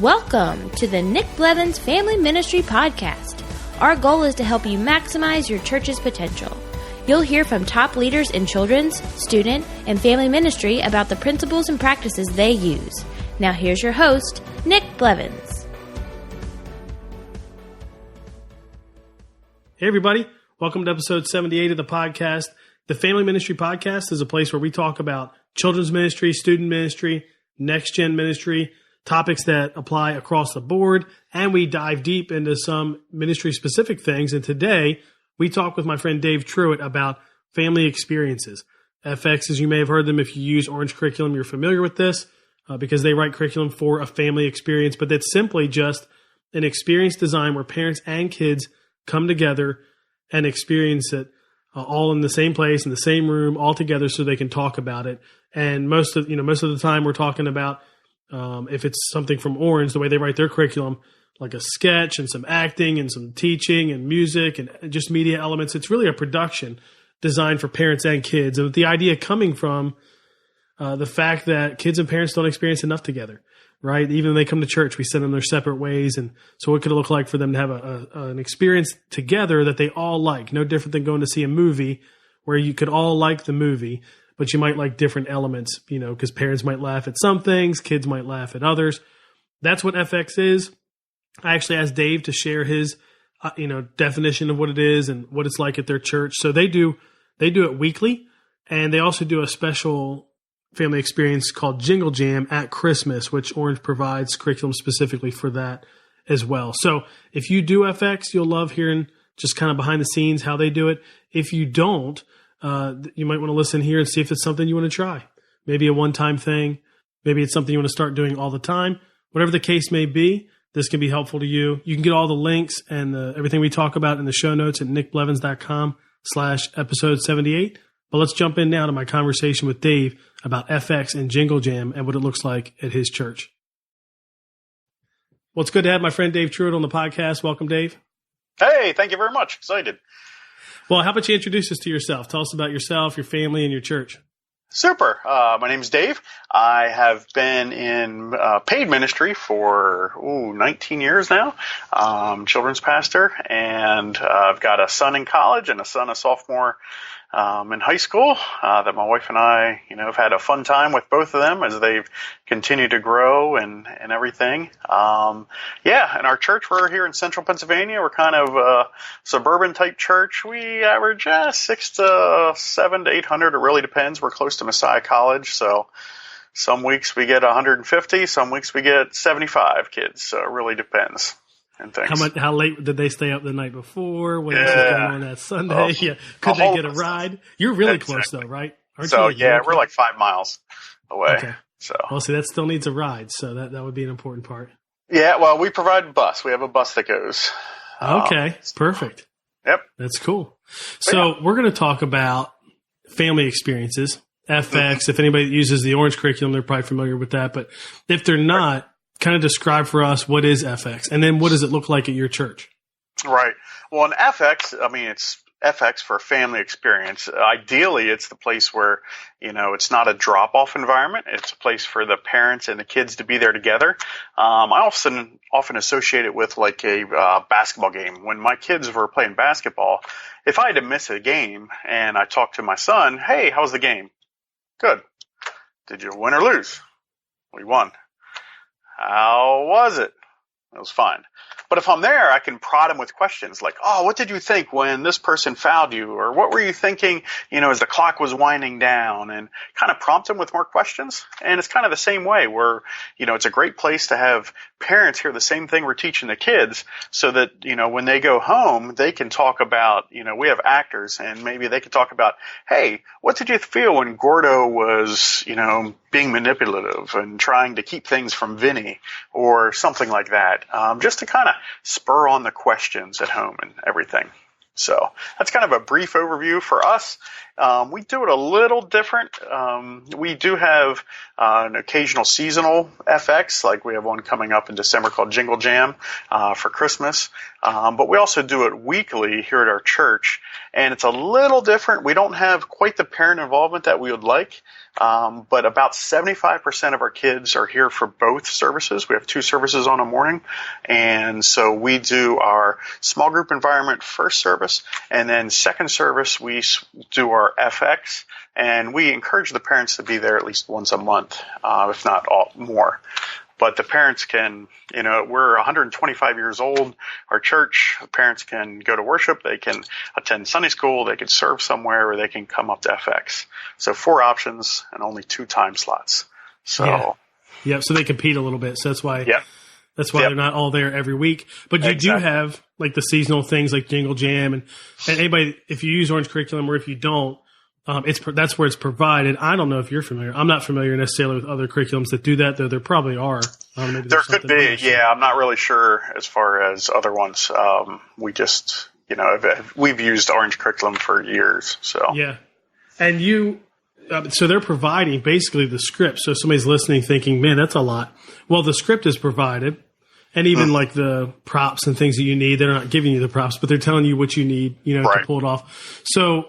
Welcome to the Nick Blevins Family Ministry Podcast. Our goal is to help you maximize your church's potential. You'll hear from top leaders in children's, student, and family ministry about the principles and practices they use. Now here's your host, Nick Blevins. Hey everybody, welcome to episode 78 of the podcast. The Family Ministry Podcast is a place where we talk about children's ministry, student ministry, next-gen ministry, topics that apply across the board, and we dive deep into some ministry-specific things. And today, we talk with my friend Dave Truitt about family experiences. FX, as you may have heard them, if you use Orange Curriculum, you're familiar with this because they write curriculum for a family experience, but that's simply just an experience design where parents and kids come together and experience it all in the same place, in the same room, all together so they can talk about it. And most of the time we're talking about if it's something from Orange, the way they write their curriculum, like a sketch and some acting and some teaching and music and just media elements, it's really a production designed for parents and kids. And the idea coming from the fact that kids and parents don't experience enough together, right? Even when they come to church, we send them their separate ways. And so what could it look like for them to have an experience together that they all like? No different than going to see a movie where you could all like the movie, but you might like different elements, because parents might laugh at some things, kids might laugh at others. That's what FX is. I actually asked Dave to share his, definition of what it is and what it's like at their church. So they do it weekly, and they also do a special family experience called Jingle Jam at Christmas, which Orange provides curriculum specifically for that as well. So if you do FX, you'll love hearing just kind of behind the scenes how they do it. If you don't, you might want to listen here and see if it's something you want to try. Maybe a one-time thing. Maybe it's something you want to start doing all the time. Whatever the case may be, this can be helpful to you. You can get all the links and everything we talk about in the show notes at nickblevins.com/episode 78. But let's jump in now to my conversation with Dave about FX and Jingle Jam and what it looks like at his church. Well, it's good to have my friend Dave Truitt on the podcast. Welcome, Dave. Hey, thank you very much. Excited. Well, how about you introduce us to yourself? Tell us about yourself, your family, and your church. Super. My name's Dave. I have been in paid ministry for 19 years now. Children's pastor, and I've got a son in college and a son a sophomore in high school that my wife and I, have had a fun time with both of them as they've continued to grow and everything. And our church, we're here in central Pennsylvania. We're kind of a suburban type church. We average 6 to 7 to 800. It really depends. We're close to Messiah College, so some weeks we get 150, some weeks we get 75 kids. So it really depends. And how late did they stay up the night before? What else was going on that Sunday? Could they get a ride? You're really close though, right? Aren't you? We're like 5 miles away. Okay. Well, see, that still needs a ride, so that would be an important part. Yeah, well, we provide a bus. We have a bus that goes. Okay, perfect. Yep. That's cool. So we're going to talk about family experiences, FX. Mm-hmm. If anybody uses the Orange Curriculum, they're probably familiar with that. But if they're not, kind of describe for us what is FX, and then what does it look like at your church? Right. Well, in FX, it's FX for family experience. Ideally, it's the place where, it's not a drop-off environment. It's a place for the parents and the kids to be there together. I often associate it with like a basketball game. When my kids were playing basketball, if I had to miss a game and I talked to my son, hey, how was the game? Good. Did you win or lose? We won. How was it? It was fine. But if I'm there, I can prod him with questions like, oh, what did you think when this person fouled you? Or what were you thinking, as the clock was winding down? And kind of prompt him with more questions. And it's kind of the same way where, it's a great place to have parents hear the same thing we're teaching the kids so that, when they go home, they can talk about, we have actors and maybe they can talk about, hey, what did you feel when Gordo was, being manipulative and trying to keep things from Vinny or something like that, just to kind of spur on the questions at home and everything. So that's kind of a brief overview for us. We do it a little different. We do have an occasional seasonal FX, like we have one coming up in December called Jingle Jam for Christmas. But we also do it weekly here at our church, and it's a little different. We don't have quite the parent involvement that we would like, but about 75% of our kids are here for both services. We have 2 services on a morning, and so we do our small group environment first service, and then second service we do our FX, and we encourage the parents to be there at least once a month, if not more. But the parents can, we're 125 years old, our church. Parents can go to worship, they can attend Sunday school, they can serve somewhere, or they can come up to FX. So 4 options and only 2 time slots. So, yeah, so they compete a little bit. So that's why They're not all there every week. But you do have like the seasonal things like Jingle Jam, and anybody, if you use Orange Curriculum or if you don't, that's where it's provided. I don't know if you're familiar. I'm not familiar necessarily with other curriculums that do that, though there probably are. There could be. Yeah, I'm not really sure as far as other ones. We just, we've used Orange Curriculum for years. So yeah, and so they're providing basically the script. So if somebody's listening thinking, man, that's a lot. Well, the script is provided, and even like the props and things that you need, they're not giving you the props, but they're telling you what you need, to pull it off. So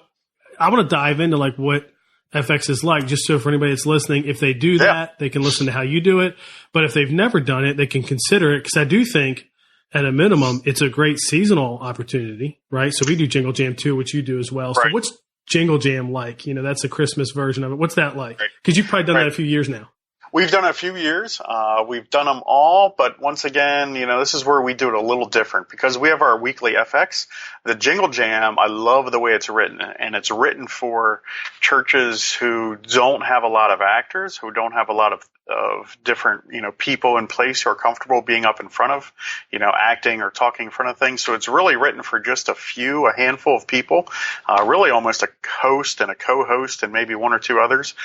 I want to dive into like what FX is like, just so for anybody that's listening, if they do that, they can listen to how you do it. But if they've never done it, they can consider it, because I do think at a minimum, it's a great seasonal opportunity, right? So we do Jingle Jam too, which you do as well. So what's Jingle Jam like? That's a Christmas version of it. What's that like? Because you've probably done that a few years now. We've done it a few years. We've done them all, but once again, this is where we do it a little different, because we have our weekly FX. The Jingle Jam, I love the way it's written, and it's written for churches who don't have a lot of actors, who don't have a lot of different, people in place who are comfortable being up in front of, acting or talking in front of things. So it's really written for just a handful of people, really almost a host and a co-host and maybe 1 or 2 others.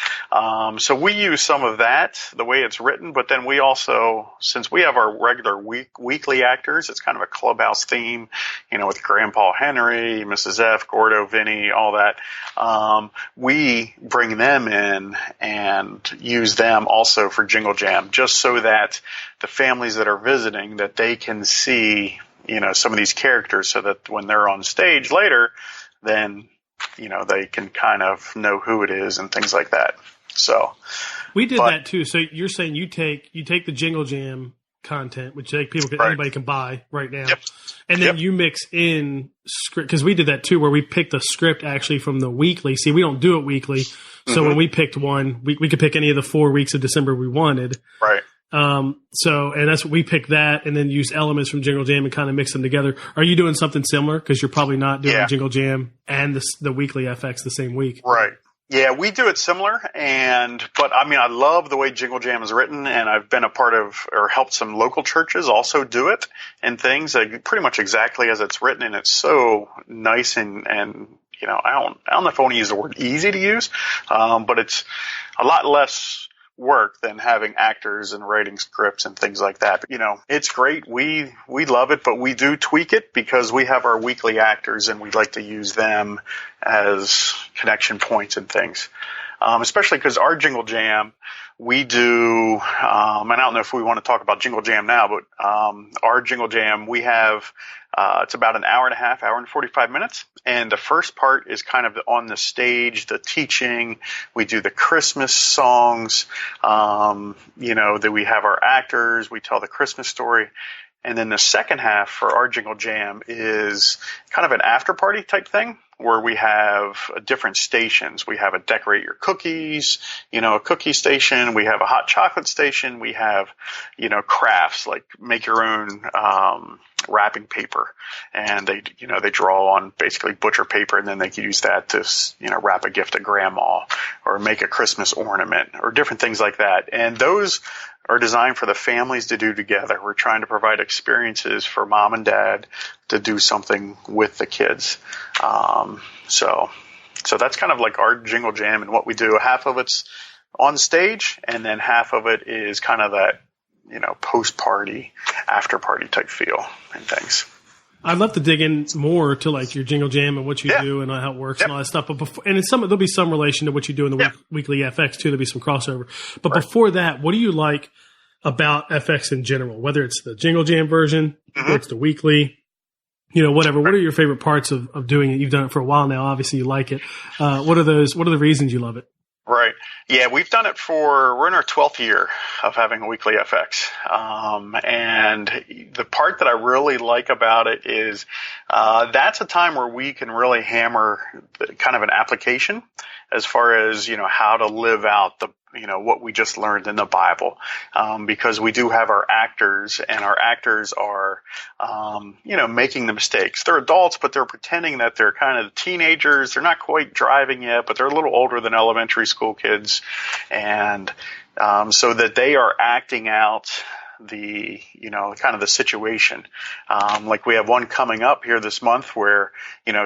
So we use some of that, the way it's written, but then we also, since we have our regular weekly actors, it's kind of a clubhouse theme, with Grandpa Henry, Mrs. F, Gordo, Vinny, all that. We bring them in and use them also for Jingle Jam, just so that the families that are visiting, that they can see, some of these characters, so that when they're on stage later, then, they can kind of know who it is and things like that. So we did that too. So you're saying you take the Jingle Jam content, which anybody can buy right now, and then you mix in script, because we did that too, where we picked a script actually from the weekly. See, we don't do it weekly, so when we picked one, we could pick any of the 4 weeks of December we wanted. Right. So, and that's what we picked that, and then use elements from Jingle Jam and kind of mix them together. Are you doing something similar? Because you're probably not doing Jingle Jam and the weekly FX the same week. Right. Yeah, we do it similar, but I love the way Jingle Jam is written, and I've been a part of or helped some local churches also do it and things, pretty much exactly as it's written, and it's so nice and I don't know if I want to use the word easy to use, but it's a lot less work than having actors and writing scripts and things like that. But, it's great. We love it, but we do tweak it because we have our weekly actors and we'd like to use them as connection points and things. Especially because our Jingle Jam, we do, and I don't know if we want to talk about Jingle Jam now, but our Jingle Jam, we have, it's about an hour and a half, hour and 45 minutes. And the first part is kind of on the stage, the teaching. We do the Christmas songs, that we have our actors, we tell the Christmas story. And then the second half for our Jingle Jam is kind of an after party type thing, where we have different stations. We have a decorate your cookies, a cookie station. We have a hot chocolate station. We have, crafts like make your own wrapping paper, and they draw on basically butcher paper, and then they can use that to wrap a gift to grandma or make a Christmas ornament or different things like that. And those are designed for the families to do together. We're trying to provide experiences for mom and dad to do something with the kids. So that's kind of like our Jingle Jam and what we do. Half of it's on stage, and then half of it is kind of that, post-party, after-party type feel and things. I'd love to dig in more to like your Jingle Jam and what you do and how it works and all that stuff. But before, and there'll be some relation to what you do in the weekly FX too. There'll be some crossover. But before that, what do you like about FX in general? Whether it's the Jingle Jam version or it's the weekly, whatever. What are your favorite parts of doing it? You've done it for a while now. Obviously, you like it. What are the reasons you love it? Right. Yeah, we've done it we're in our 12th year of having a weekly FX. And the part that I really like about it is, that's a time where we can really hammer kind of an application as far as, how to live out what we just learned in the Bible. Because we do have our actors, and our actors are, making the mistakes. They're adults, but they're pretending that they're kind of teenagers. They're not quite driving yet, but they're a little older than elementary school kids. And, so that they are acting out the kind of the situation. Like we have one coming up here this month where,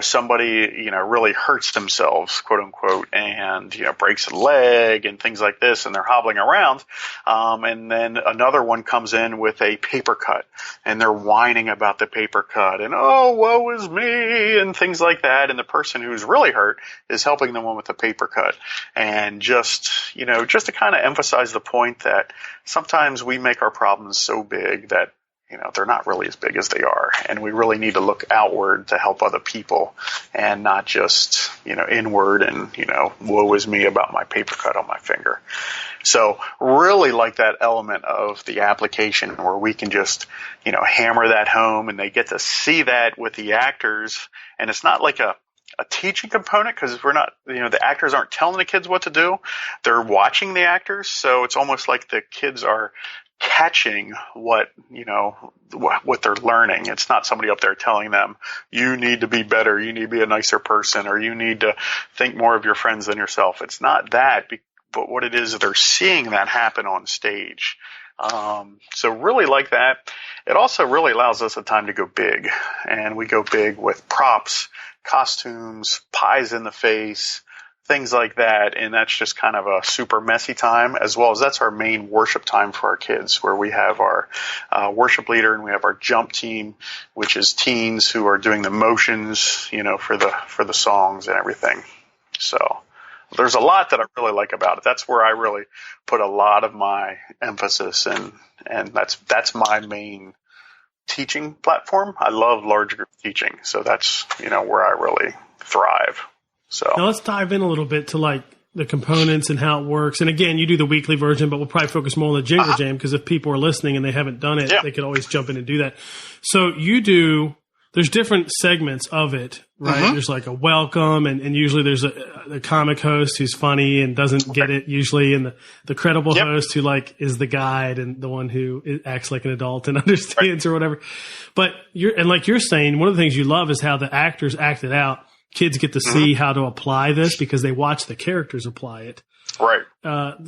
somebody, really hurts themselves, quote unquote, and, breaks a leg and things like this, and they're hobbling around. And then another one comes in with a paper cut, and they're whining about the paper cut and, oh, woe is me, and things like that. And the person who's really hurt is helping the one with the paper cut. And just to kind of emphasize the point that sometimes we make our problems so big that, they're not really as big as they are. And we really need to look outward to help other people and not just, inward and, woe is me about my paper cut on my finger. So really like that element of the application where we can just, hammer that home, and they get to see that with the actors. And it's not like a teaching component, because we're not, the actors aren't telling the kids what to do. They're watching the actors. So it's almost like the kids are catching what they're learning. It's not somebody up there telling them, you need to be better, you need to be a nicer person, or you need to think more of your friends than yourself. It's not that, but what it is, they're seeing that happen on stage. So really like that. It also really allows us a time to go big, and we go big with props, costumes, pies in the face, things like that. And that's just kind of a super messy time, as well as that's our main worship time for our kids, where we have our worship leader, and we have our jump team, which is teens who are doing the motions, for the songs and everything. So there's a lot that I really like about it. That's where I really put a lot of my emphasis, and that's my main teaching platform. I love large group teaching. So that's, where I really thrive. So now let's dive in a little bit to like the components and how it works. And again, you do the weekly version, but we'll probably focus more on the Jingle Jam, because if people are listening and they haven't done it, they could always jump in and do that. So there's different segments of it, right? There's like a welcome, and usually there's a comic host who's funny and doesn't get it usually, and the credible host who like is the guide and the one who acts like an adult and understands or whatever. But like you're saying, one of the things you love is how the actors act it out. Kids get to see how to apply this because they watch the characters apply it. Right.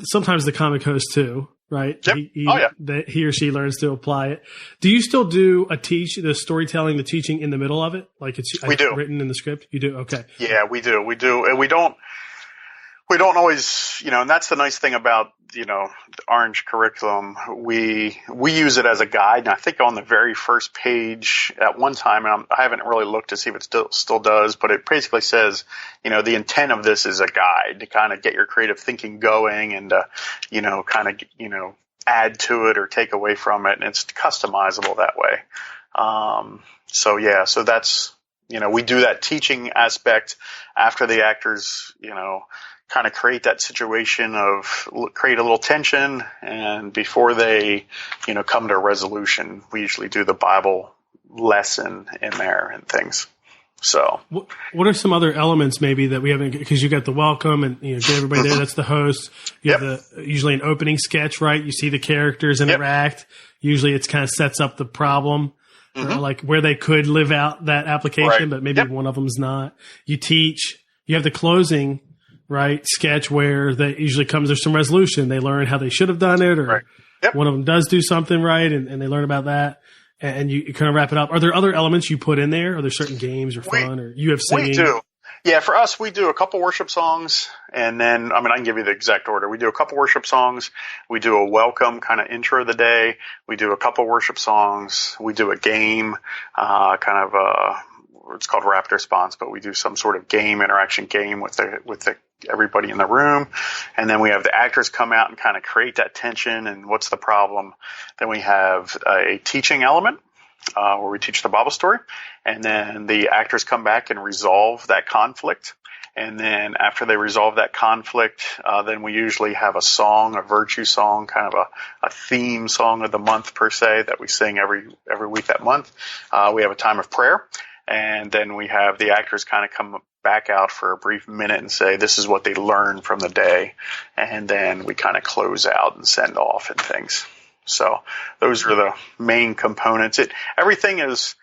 Sometimes the comic host too, right? Yep. He or she learns to apply it. Do you still do the storytelling, the teaching in the middle of it? Like it's written in the script? You do? Okay. Yeah, we do. And we don't always, and that's the nice thing about, the Orange curriculum. We use it as a guide. And I think on the very first page at one time, and I haven't really looked to see if it still does, but it basically says, the intent of this is a guide to kind of get your creative thinking going and, add to it or take away from it. And it's customizable that way. So that's, we do that teaching aspect after the actors, kind of create that situation of create a little tension, and before they, come to a resolution, we usually do the Bible lesson in there and things. So what are some other elements maybe that we haven't, because you got the welcome and get everybody there. That's the host. You have usually an opening sketch, right? You see the characters interact. Usually it's kind of sets up the problem. Like where they could live out that application, but maybe one of them's not. You teach. You have the closing, right, sketch where they usually there's some resolution. They learn how they should have done it, or one of them does do something right, and they learn about that, and you kind of wrap it up. Are there other elements you put in there? Are there certain games or fun, or you have singing? We do. Yeah, for us, we do a couple worship songs, and then, I can give you the exact order. We do a couple worship songs. We do a welcome kind of intro of the day. We do a couple worship songs. We do a game, it's called Rapid Response, but we do some sort of interaction game with everybody in the room. And then we have the actors come out and kind of create that tension and what's the problem. Then we have a teaching element. Where we teach the Bible story, and then the actors come back and resolve that conflict. And then after they resolve that conflict, then we usually have a song, a virtue song, kind of a theme song of the month per se that we sing every week that month. We have a time of prayer, and then we have the actors kind of come back out for a brief minute and say, this is what they learned from the day. And then we kind of close out and send off and things. So those are the main components. Everything is,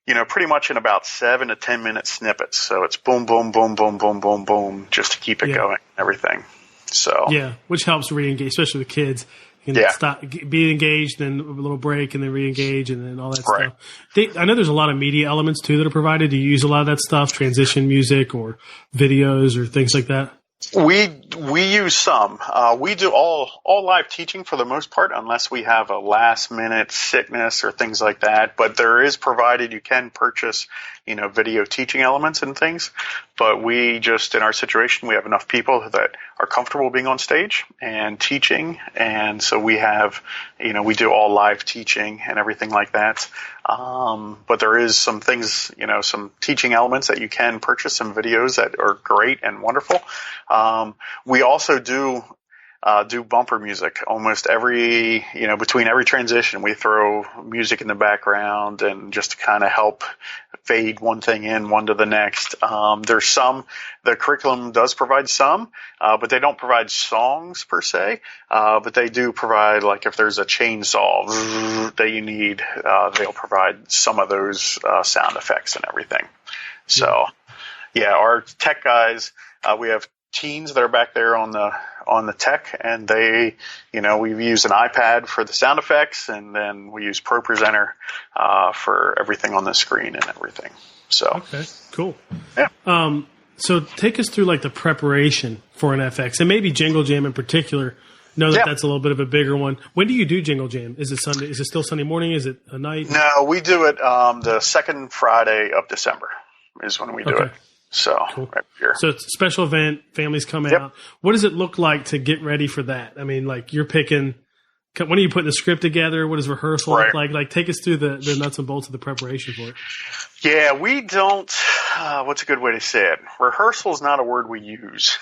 pretty much in about 7 to 10 minute snippets. So it's boom, boom, boom, boom, boom, boom, boom, just to keep it going and everything. So yeah, which helps re-engage, especially with kids. You can stop, be engaged, then a little break, and then re-engage, and then all that stuff. I know there's a lot of media elements too that are provided. Do you use a lot of that stuff, transition music or videos or things like that? We use some. We do all live teaching for the most part, unless we have a last minute sickness or things like that. But there is provided, you can purchase, video teaching elements and things. But we just, in our situation, we have enough people that are comfortable being on stage and teaching. And so we have, we do all live teaching and everything like that. But there is some things, some teaching elements that you can purchase, some videos that are great and wonderful. We also do bumper music almost every, between every transition. We throw music in the background and just to kind of help fade one thing in, one to the next. The curriculum does provide some, but they don't provide songs per se. But they do provide, like if there's a chainsaw that you need, they'll provide some of those sound effects and everything. So yeah, our tech guys, we have teens that are back there on the tech, and they, we use an iPad for the sound effects, and then we use Pro Presenter for everything on the screen and everything. So okay, cool. Yeah. So take us through like the preparation for an FX, and maybe Jingle Jam in particular. Know that that's a little bit of a bigger one. When do you do Jingle Jam? Is it Sunday? Is it still Sunday morning? Is it a night? No, we do it the second Friday of December is when we do it. So cool. Right here. So it's a special event. Families come out. What does it look like to get ready for that? I mean, like you're picking. When are you putting the script together? What does rehearsal look like? Like, take us through the nuts and bolts of the preparation for it. Yeah, we don't. What's a good way to say it? Rehearsal is not a word we use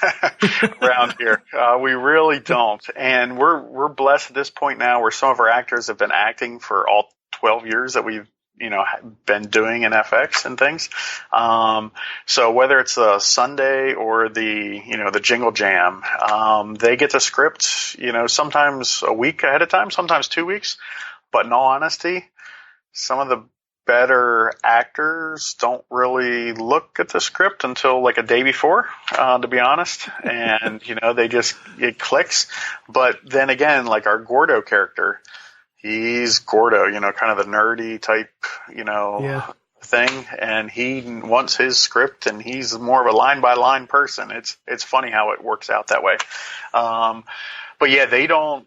around here. We really don't, and we're blessed at this point now, where some of our actors have been acting for all 12 years that we've been doing in FX and things. So whether it's a Sunday or the Jingle Jam, they get the script, sometimes a week ahead of time, sometimes 2 weeks. But in all honesty, some of the better actors don't really look at the script until like a day before, to be honest. And, it clicks. But then again, like our Gordo character, he's Gordo, kind of the nerdy type, thing. And he wants his script, and he's more of a line by line person. It's funny how it works out that way. But yeah, they don't,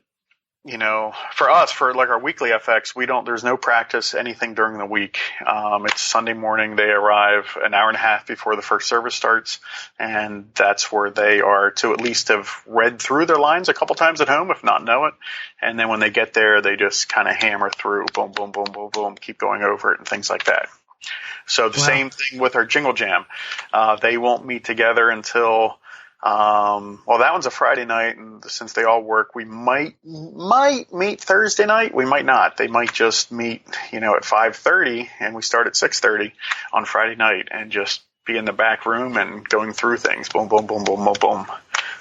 for us, for like our weekly FX, there's no practice, anything during the week. It's Sunday morning. They arrive an hour and a half before the first service starts. And that's where they are to at least have read through their lines a couple times at home, if not know it. And then when they get there, they just kind of hammer through, boom, boom, boom, boom, boom, keep going over it and things like that. So the same thing with our Jingle Jam. They won't meet together until, that one's a Friday night, and since they all work, we might meet Thursday night. We might not. They might just meet, at 5:30, and we start at 6:30 on Friday night, and just be in the back room and going through things. Boom, boom, boom, boom, boom, boom.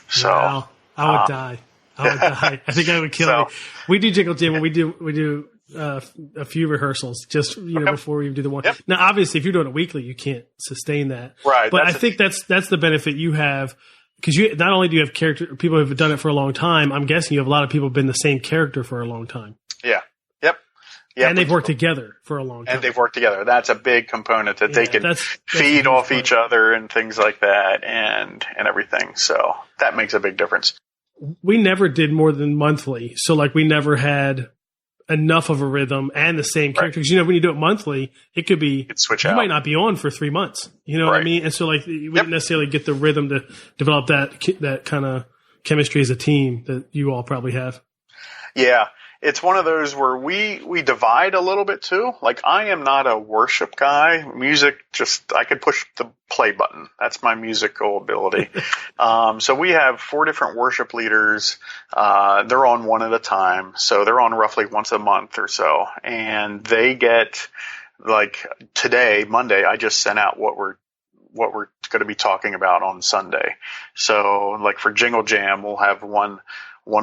So wow. I would die. I think I would kill me. We do Jingle Jam, and we do a few rehearsals just before we do the one. Now, obviously, if you're doing it weekly, you can't sustain that. Right. But I think that's the benefit you have. Because not only do you have people who have done it for a long time, I'm guessing you have a lot of people who have been the same character for a long time. Yeah. Yep. Yeah, and they've worked together for a long time. And they've worked together. That's a big component that they can feed off each other and things like that and everything. So that makes a big difference. We never did more than monthly. So like we never had enough of a rhythm and the same characters. You know, when you do it monthly, it could be, switch you out. might not be on for 3 months. You know what I mean? And so like we didn't necessarily get the rhythm to develop that kind of chemistry as a team that you all probably have. Yeah. It's one of those where we divide a little bit too. Like I am not a worship guy. Music, I could push the play button. That's my musical ability. So we have 4 different worship leaders. They're on one at a time. So they're on roughly once a month or so. And they get, like today, Monday, I just sent out what we're going to be talking about on Sunday. So like for Jingle Jam, we'll have one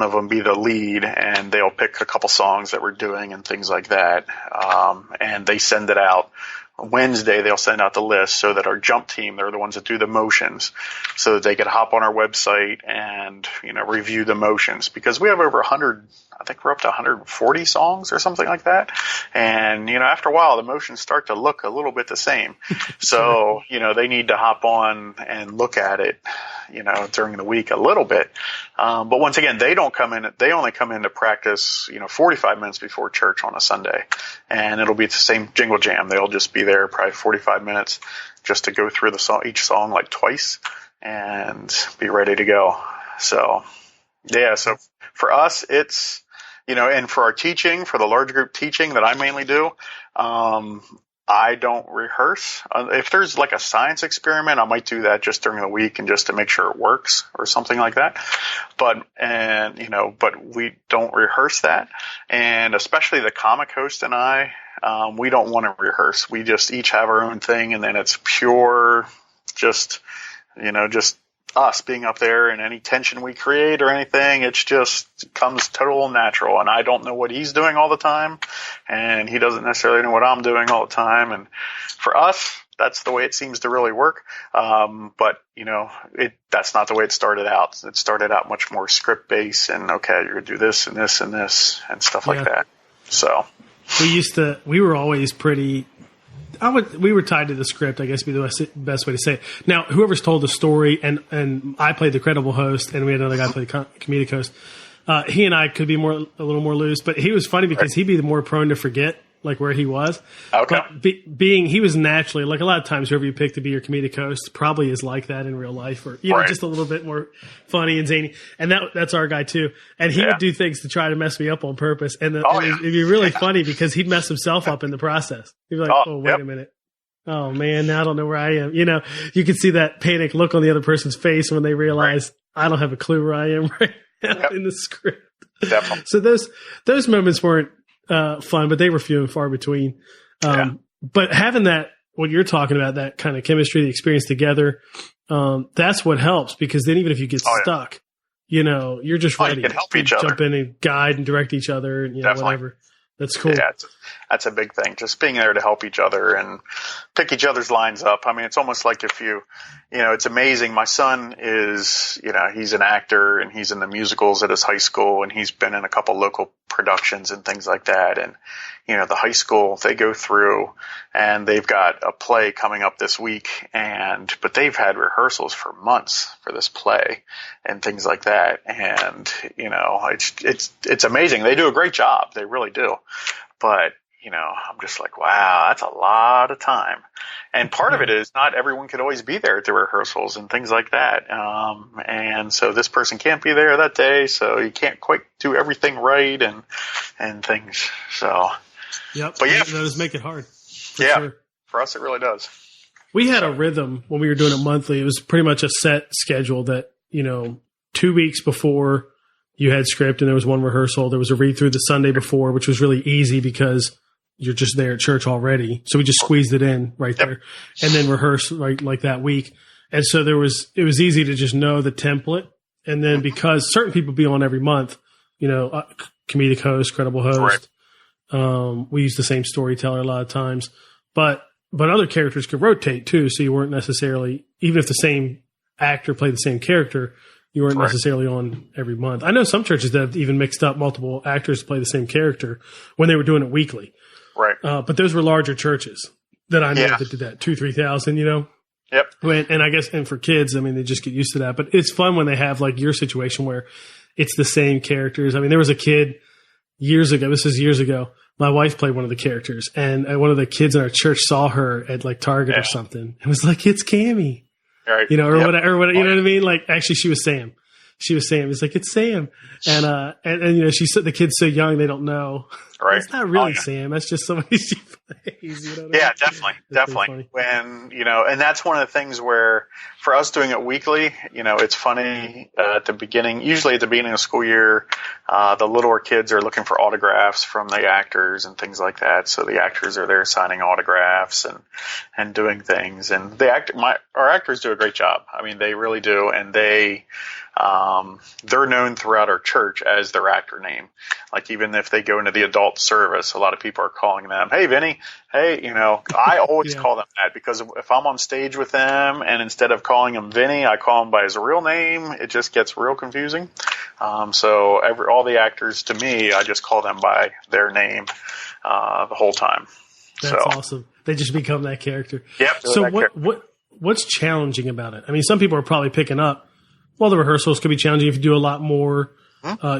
of them be the lead, and they'll pick a couple songs that we're doing and things like that. And they send it out. Wednesday, they'll send out the list so that our jump team, they're the ones that do the motions, so that they could hop on our website and, review the motions, because we have over 100, I think we're up to 140 songs or something like that. And, after a while, the motions start to look a little bit the same. So, they need to hop on and look at it, during the week a little bit. But once again, they only come in to practice, 45 minutes before church on a Sunday, and it'll be the same Jingle Jam. They'll just be there probably 45 minutes just to go through each song like twice and be ready to go. So, yeah. So for us, it's, and for our teaching, for the large group teaching that I mainly do, I don't rehearse. If there's like a science experiment, I might do that just during the week and just to make sure it works or something like that. But we don't rehearse that. And especially the comic host and I, we don't want to rehearse. We just each have our own thing, and then it's pure, just us being up there, and any tension we create or anything, it's just comes total natural. And I don't know what he's doing all the time, and he doesn't necessarily know what I'm doing all the time. And for us, that's the way it seems to really work. But that's not the way it started out. It started out much more script based, and okay, you're gonna do this and this and this and stuff like that. So we were always pretty. We were tied to the script, I guess would be the best way to say it. Now, whoever's told the story, and I played the credible host, and we had another guy play the comedic host. He and I could be a little more loose, but he was funny because he'd be more prone to forget like where he was. Okay. But he was naturally, like a lot of times, whoever you pick to be your comedic host probably is like that in real life, or just a little bit more funny and zany. And that's our guy too. And he would do things to try to mess me up on purpose. And it'd be really funny because he'd mess himself up in the process. He'd be like, wait a minute. Oh man, now I don't know where I am. You can see that panic look on the other person's face when they realize I don't have a clue where I am right now in the script. Definitely. So those moments weren't fun, but they were few and far between. But having that, what you're talking about, that kind of chemistry, the experience together, that's what helps, because then even if you get stuck, you're just ready to jump in and guide and direct each other and whatever. That's cool. Yeah, that's a big thing. Just being there to help each other and pick each other's lines up. I mean, it's almost like if it's amazing. My son is, he's an actor, and he's in the musicals at his high school, and he's been in a couple local productions and things like that. And, the high school, they go through and they've got a play coming up this week, but they've had rehearsals for months for this play and things like that. And, it's amazing. They do a great job. They really do. But, I'm just like, wow, that's a lot of time. And part of it is not everyone could always be there at the rehearsals and things like that. And so this person can't be there that day, so you can't quite do everything right and things. So, but that does make it hard. Sure. For us, it really does. We had a rhythm when we were doing it monthly. It was pretty much a set schedule that, 2 weeks before you had script and there was one rehearsal. There was a read through the Sunday before, which was really easy because you're just there at church already. So we just squeezed it in right there, and then rehearse like that week. And so it was easy to just know the template. And then because certain people be on every month, comedic host, credible host, we use the same storyteller a lot of times, but other characters could rotate too. So you weren't necessarily, even if the same actor played the same character, You weren't necessarily on every month. I know some churches that have even mixed up multiple actors to play the same character when they were doing it weekly. Right. But those were larger churches that I know that did that, 2,000-3,000, you know? Yep. And I guess, and for kids, I mean, they just get used to that. But it's fun when they have like your situation where it's the same characters. I mean, there was a kid years ago. This is years ago. My wife played one of the characters, and one of the kids in our church saw her at like Target or something and was like, "It's Cammy," right? You know, or whatever. You know what I mean? Like, actually, she was Sam. It's like, "It's Sam," and you know, the kid's so young they don't know. Right. It's not really Sam. That's just somebody she plays. You know what I mean? Definitely. When, you know, and that's one of the things where for us doing it weekly, you know, it's funny at the beginning, usually at the beginning of school year, the littler kids are looking for autographs from the actors and things like that. So the actors are there signing autographs and doing things. And our actors do a great job. I mean, they really do. And they're known throughout our church as their actor name. Like, even if they go into the adult service, a lot of people are calling them, "Hey, Vinny." Hey, you know, I always call them that, because if I'm on stage with them and instead of calling him Vinny, I call him by his real name, it just gets real confusing. So all the actors, to me, I just call them by their name the whole time. That's awesome. They just become that character. Yep. So what's challenging about it? I mean, some people are probably picking up, well, the rehearsals could be challenging if you do a lot more.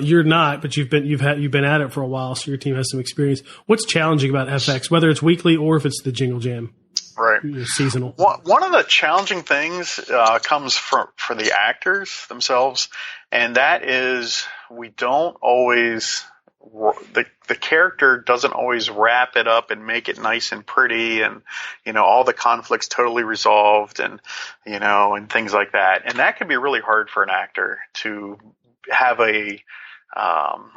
You're not, but you've been at it for a while, so your team has some experience. What's challenging about FX, whether it's weekly or if it's the Jingle Jam? Right. Seasonal. One of the challenging things comes for the actors themselves, and that is we don't always the character doesn't always wrap it up and make it nice and pretty, and you know, all the conflicts totally resolved, and you know, and things like that. And that can be really hard for an actor to have a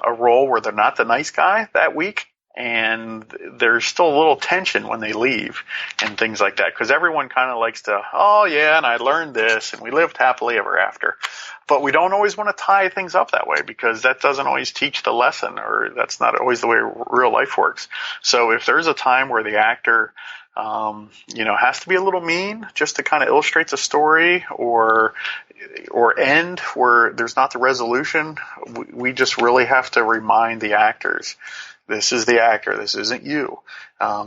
role where they're not the nice guy that week, and there's still a little tension when they leave and things like that, because everyone kind of likes to, oh yeah, and I learned this and we lived happily ever after. But we don't always want to tie things up that way, because that doesn't always teach the lesson, or that's not always the way real life works. So if there's a time where the actor you know, has to be a little mean just to kind of illustrate the story, or end where there's not the resolution, we just really have to remind the actors, this is the actor, this isn't you.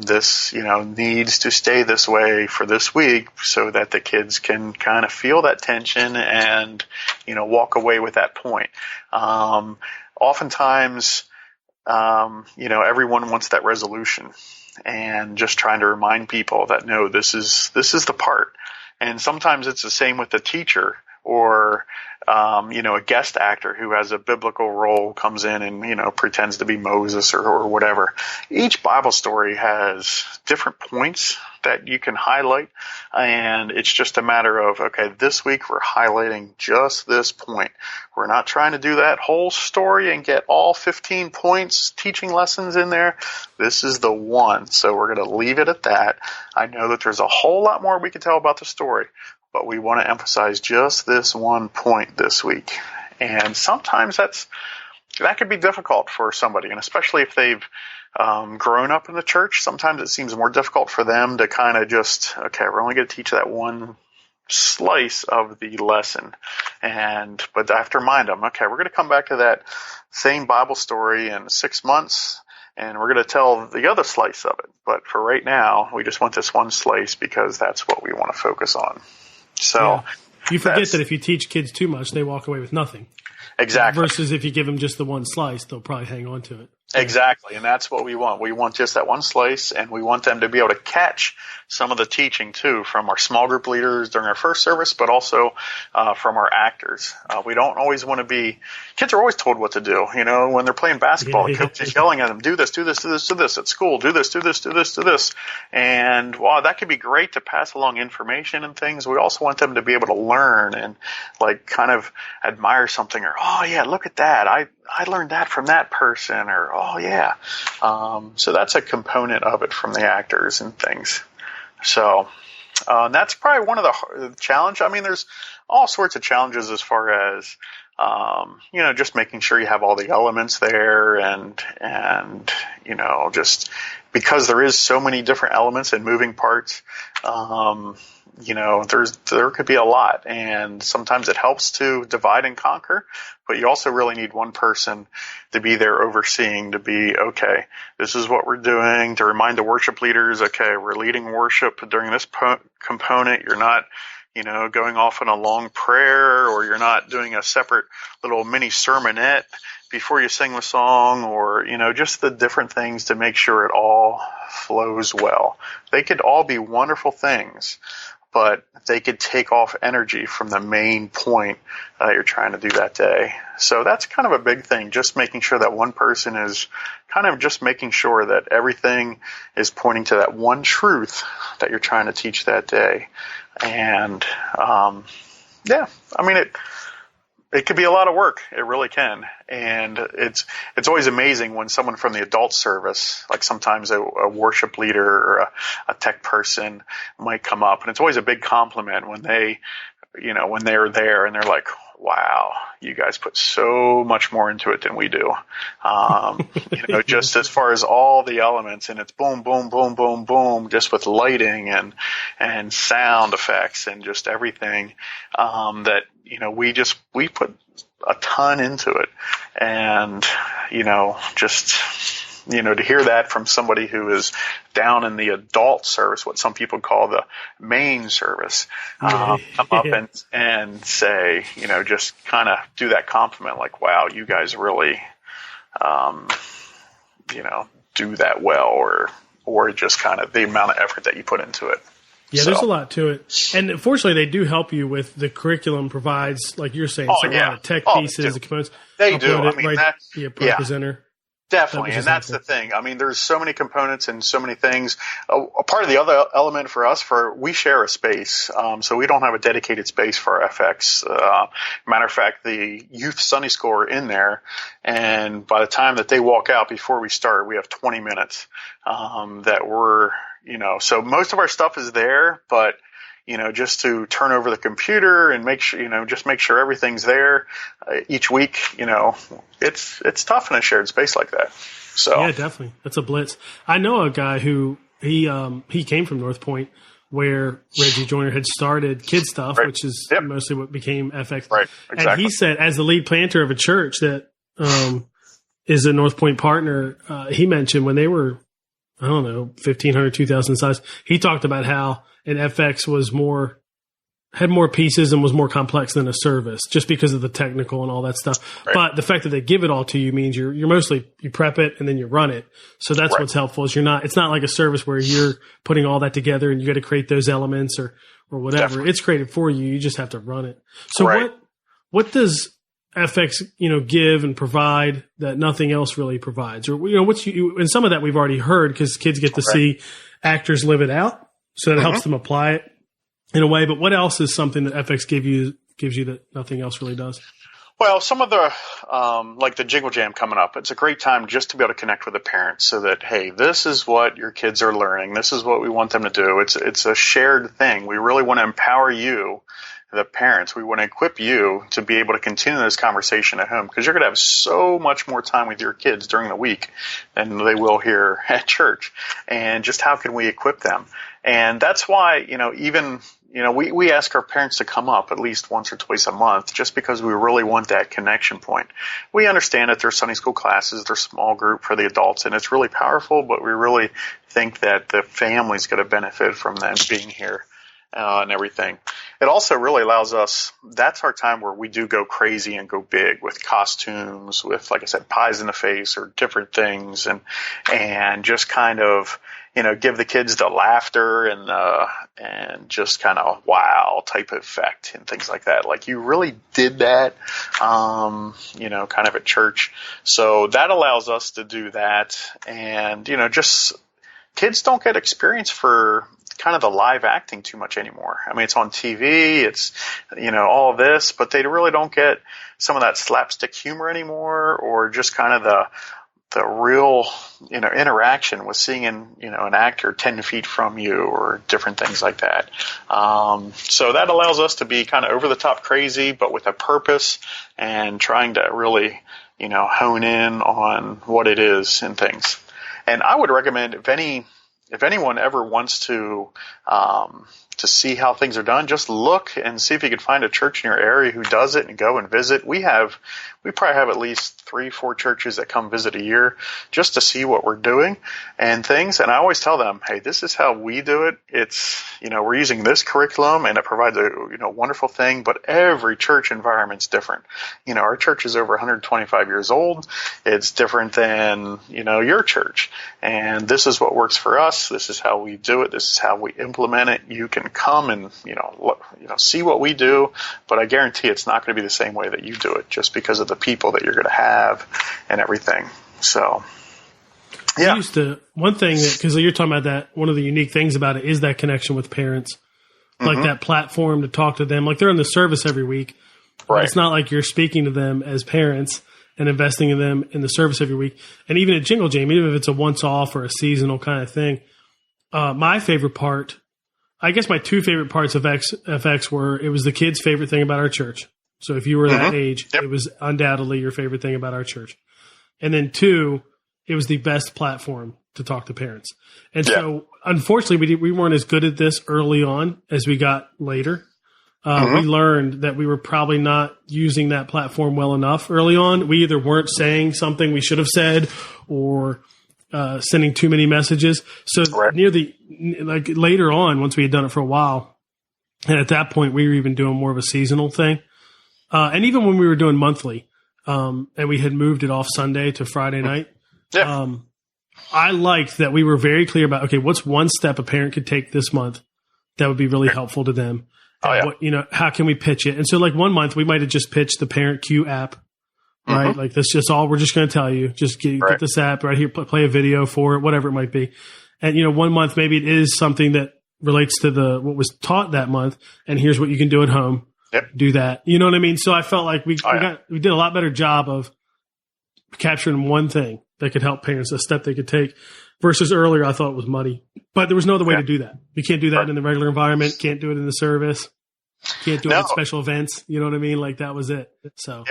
This, you know, needs to stay this way for this week so that the kids can kind of feel that tension and, you know, walk away with that point. Oftentimes, you know, everyone wants that resolution, and just trying to remind people that, no, this is the part. And sometimes it's the same with the teacher, or, you know, a guest actor who has a biblical role comes in and, you know, pretends to be Moses or whatever. Each Bible story has different points that you can highlight, and it's just a matter of, okay, this week we're highlighting just this point. We're not trying to do that whole story and get all 15 points, teaching lessons in there. This is the one, so we're going to leave it at that. I know that there's a whole lot more we can tell about the story, but we want to emphasize just this one point this week. And sometimes that could be difficult for somebody, and especially if they've grown up in the church, sometimes it seems more difficult for them to kind of just, okay, we're only going to teach that one slice of the lesson. But I have to remind them, okay, we're going to come back to that same Bible story in 6 months, and we're going to tell the other slice of it. But for right now, we just want this one slice because that's what we want to focus on. So you forget that if you teach kids too much, they walk away with nothing. Exactly. Versus if you give them just the one slice, they'll probably hang on to it. Exactly, and that's what we want. We want just that one slice, and we want them to be able to catch some of the teaching, too, from our small group leaders during our first service, but also from our actors. We don't always want to be – kids are always told what to do. You know, when they're playing basketball, the coach is yelling at them, do this, do this, do this, do this. At school, do this, do this, do this, do this. And while that could be great to pass along information and things, we also want them to be able to learn and, like, kind of admire something, or, oh, yeah, look at that. I learned that from that person, or, oh, yeah. So that's a component of it from the actors and things. So that's probably one of the challenge. I mean, there's all sorts of challenges as far as, you know, just making sure you have all the elements there, and just because there is so many different elements and moving parts, there could be a lot, and sometimes it helps to divide and conquer, but you also really need one person to be there overseeing, to be, okay, this is what we're doing, to remind the worship leaders, okay, we're leading worship during this component. You're not, going off on a long prayer, or you're not doing a separate little mini sermonette before you sing the song, or, just the different things to make sure it all flows well. They could all be wonderful things, but they could take off energy from the main point that you're trying to do that day. So that's kind of a big thing, just making sure that one person is kind of just making sure that everything is pointing to that one truth that you're trying to teach that day. And, it could be a lot of work. It really can. And it's always amazing when someone from the adult service, like sometimes a worship leader or a tech person might come up, and it's always a big compliment when they, when they're there and they're like, wow, you guys put so much more into it than we do. Just as far as all the elements, and it's boom, boom, boom, boom, boom, just with lighting and sound effects and just everything, that, we put a ton into it. And, to hear that from somebody who is down in the adult service, what some people call the main service, come up and say, just kind of do that compliment, like, wow, you guys really, do that well, or just kind of the amount of effort that you put into it. Yeah, there's a lot to it. And fortunately, they do help you with the curriculum provides, like you're saying, a lot of tech pieces, the components. They do. Presenter. Definitely, and that's the thing. I mean, there's so many components and so many things. A part of the other element for us, we share a space, so we don't have a dedicated space for our FX. Matter of fact, the youth Sunday school are in there, and by the time that they walk out before we start, we have 20 minutes that we're, so most of our stuff is there, but just to turn over the computer and make sure everything's there each week, it's tough in a shared space like that. So yeah, definitely. That's a blitz. I know a guy who he came from North Point, where Reggie Joyner had started Kid Stuff, which is mostly what became FX. Right. Exactly. And he said, as the lead planter of a church that is a North Point partner, he mentioned when they were, 1,500, 2,000 size, he talked about how an FX had more pieces and was more complex than a service, just because of the technical and all that stuff. Right. But the fact that they give it all to you means you're mostly, you prep it and then you run it. So that's what's helpful, is it's not like a service where you're putting all that together and you got to create those elements or whatever. Definitely. It's created for you. You just have to run it. So what does FX, give and provide that nothing else really provides? Or, and some of that we've already heard, because kids get to see actors live it out. So that helps them apply it in a way. But what else is something that FX gives you that nothing else really does? Well, some of the, like the Jiggle Jam coming up, it's a great time just to be able to connect with the parents so that, hey, this is what your kids are learning. This is what we want them to do. It's a shared thing. We really want to empower you, the parents. We want to equip you to be able to continue this conversation at home, because you're going to have so much more time with your kids during the week than they will here at church. And just how can we equip them? And that's why, we ask our parents to come up at least once or twice a month, just because we really want that connection point. We understand that there's Sunday school classes, there's small group for the adults, and it's really powerful, but we really think that the family's going to benefit from them being here. And everything. It also really allows us, that's our time where we do go crazy and go big with costumes, with, like I said, pies in the face or different things, and just kind of, give the kids the laughter and just kind of wow type effect and things like that. Like, you really did that, kind of at church. So that allows us to do that. And, just kids don't get experience for kind of the live acting too much anymore. I mean, it's on TV, it's, all of this, but they really don't get some of that slapstick humor anymore, or just kind of the real, interaction with seeing an actor 10 feet from you or different things like that. So that allows us to be kind of over the top crazy, but with a purpose, and trying to really, hone in on what it is and things. And I would recommend if anyone ever wants to see how things are done, just look and see if you can find a church in your area who does it and go and visit. We probably have at least 3-4 churches that come visit a year just to see what we're doing and things. And I always tell them, hey, this is how we do it. It's, we're using this curriculum and it provides a, wonderful thing, but every church environment's different. Our church is over 125 years old. It's different than, your church. And this is what works for us. This is how we do it. This is how we implement it. You can come and, see what we do, but I guarantee it's not going to be the same way that you do it just because of the people that you're going to have and everything. So, yeah. One thing that, because you're talking about that, one of the unique things about it is that connection with parents, like that platform to talk to them. Like they're in the service every week. Right. It's not like you're speaking to them as parents and investing in them in the service every week. And even at Jingle Jam, even if it's a once off or a seasonal kind of thing, my favorite part, I guess my 2 favorite parts of FX were, it was the kids' favorite thing about our church. So if you were that age, It was undoubtedly your favorite thing about our church. And then 2, it was the best platform to talk to parents. And so unfortunately, we weren't as good at this early on as we got later. We learned that we were probably not using that platform well enough early on. We either weren't saying something we should have said or sending too many messages. So later on, once we had done it for a while, and at that point we were even doing more of a seasonal thing. And even when we were doing monthly, and we had moved it off Sunday to Friday night, I liked that we were very clear about, okay, what's one step a parent could take this month that would be really helpful to them? What, how can we pitch it? And so like one month we might have just pitched the Parent Q app. Right. Like that's just all we're just going to tell you. Just get this app right here, play a video for it, whatever it might be. And, 1 month, maybe it is something that relates to what was taught that month. And here's what you can do at home. Do that. You know what I mean? So I felt like we did a lot better job of capturing one thing that could help parents, a step they could take versus earlier. I thought it was muddy, but there was no other way to do that. You can't do that in the regular environment. Can't do it in the service. Can't do it at special events. You know what I mean? Like that was it. So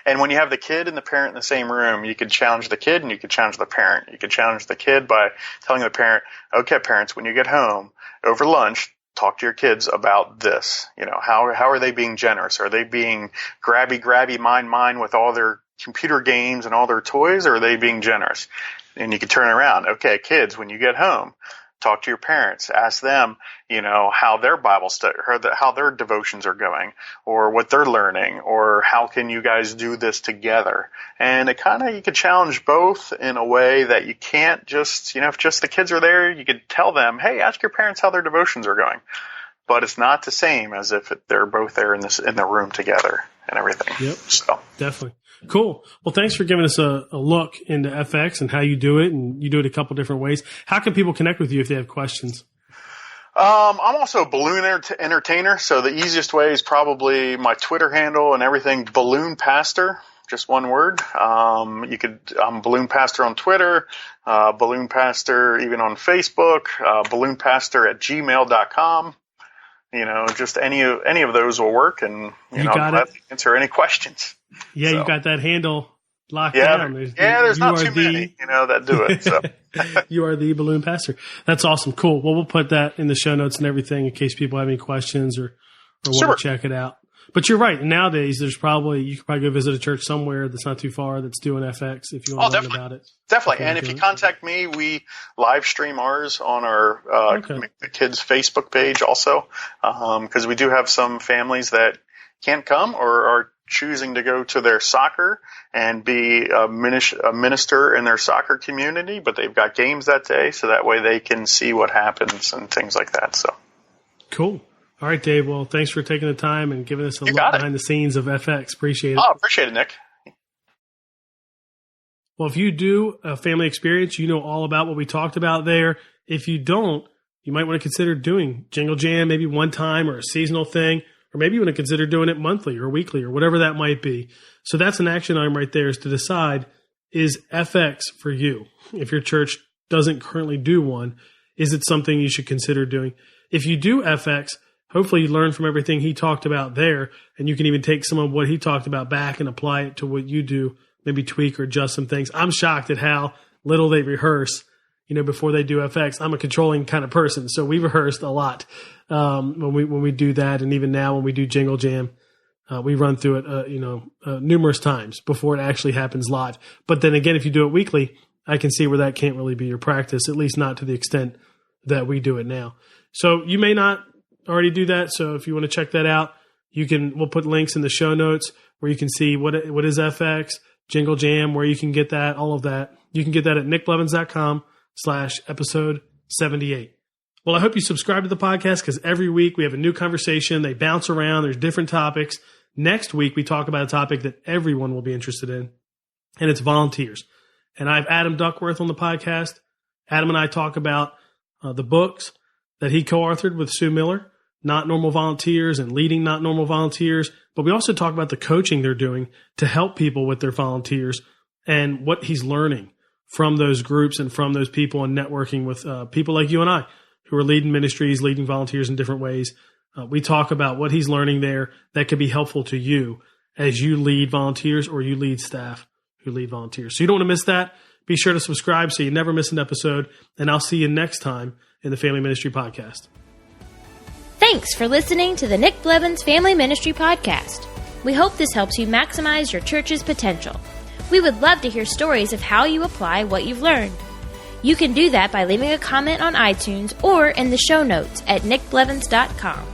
and when you have the kid and the parent in the same room, you could challenge the kid and you could challenge the parent. You could challenge the kid by telling the parent, okay, parents, when you get home over lunch, talk to your kids about this. How are they being generous? Are they being grabby, mine with all their computer games and all their toys, or are they being generous? And you could turn around. Okay, kids, when you get home, talk to your parents, ask them, how their Bible study, how their devotions are going, or what they're learning, or how can you guys do this together? And it you could challenge both in a way that you can't just, if just the kids are there, you could tell them, hey, ask your parents how their devotions are going. But it's not the same as if they're both there in the room together and everything. Yep. So definitely. Cool. Well, thanks for giving us a look into FX and how you do it, and you do it a couple different ways. How can people connect with you if they have questions? I'm also a balloon entertainer, so the easiest way is probably my Twitter handle and everything, Balloon Pastor, just one word. I'm Balloon Pastor on Twitter, Balloon Pastor even on Facebook, balloonpastor@gmail.com. Just any of those will work, and I'm glad to answer any questions. Yeah, so. You got that handle locked down. There's not too many, that do it. So. You are the Balloon Pastor. That's awesome. Cool. Well, we'll put that in the show notes and everything in case people have any questions or want to check it out. But you're right. Nowadays, you could probably go visit a church somewhere that's not too far that's doing FX if you want to learn about it. Definitely. And if you contact me, we live stream ours on our kids' Facebook page also, because we do have some families that can't come or are choosing to go to their soccer and be a minister in their soccer community, but they've got games that day, so that way they can see what happens and things like that. So cool. All right, Dave. Well, thanks for taking the time and giving us a look behind the scenes of FX. Appreciate it. Oh, appreciate it, Nick. Well, if you do a family experience, you know all about what we talked about there. If you don't, you might want to consider doing Jingle Jam maybe one time or a seasonal thing, or maybe you want to consider doing it monthly or weekly or whatever that might be. So that's an action item right there, is to decide, is FX for you? If your church doesn't currently do one, is it something you should consider doing? If you do FX, hopefully you learn from everything he talked about there, and you can even take some of what he talked about back and apply it to what you do, maybe tweak or adjust some things. I'm shocked at how little they rehearse before they do FX. I'm a controlling kind of person, so we rehearsed a lot when we do that, and even now when we do Jingle Jam, we run through it numerous times before it actually happens live. But then again, if you do it weekly, I can see where that can't really be your practice, at least not to the extent that we do it now. So you may not already do that. So if you want to check that out, we'll put links in the show notes where you can see what is FX, Jingle Jam, where you can get that, all of that. You can get that at nickblevins.com/episode 78. Well, I hope you subscribe to the podcast because every week we have a new conversation. They bounce around. There's different topics. Next week, we talk about a topic that everyone will be interested in, and it's volunteers. And I have Adam Duckworth on the podcast. Adam and I talk about the books that he co-authored with Sue Miller, Not Normal Volunteers and Leading Not Normal Volunteers. But we also talk about the coaching they're doing to help people with their volunteers and what he's learning from those groups and from those people and networking with people like you and I who are leading ministries, leading volunteers in different ways. We talk about what he's learning there that could be helpful to you as you lead volunteers or you lead staff who lead volunteers. So you don't want to miss that. Be sure to subscribe so you never miss an episode, and I'll see you next time in the Family Ministry Podcast. Thanks for listening to the Nick Blevins Family Ministry Podcast. We hope this helps you maximize your church's potential. We would love to hear stories of how you apply what you've learned. You can do that by leaving a comment on iTunes or in the show notes at nickblevins.com.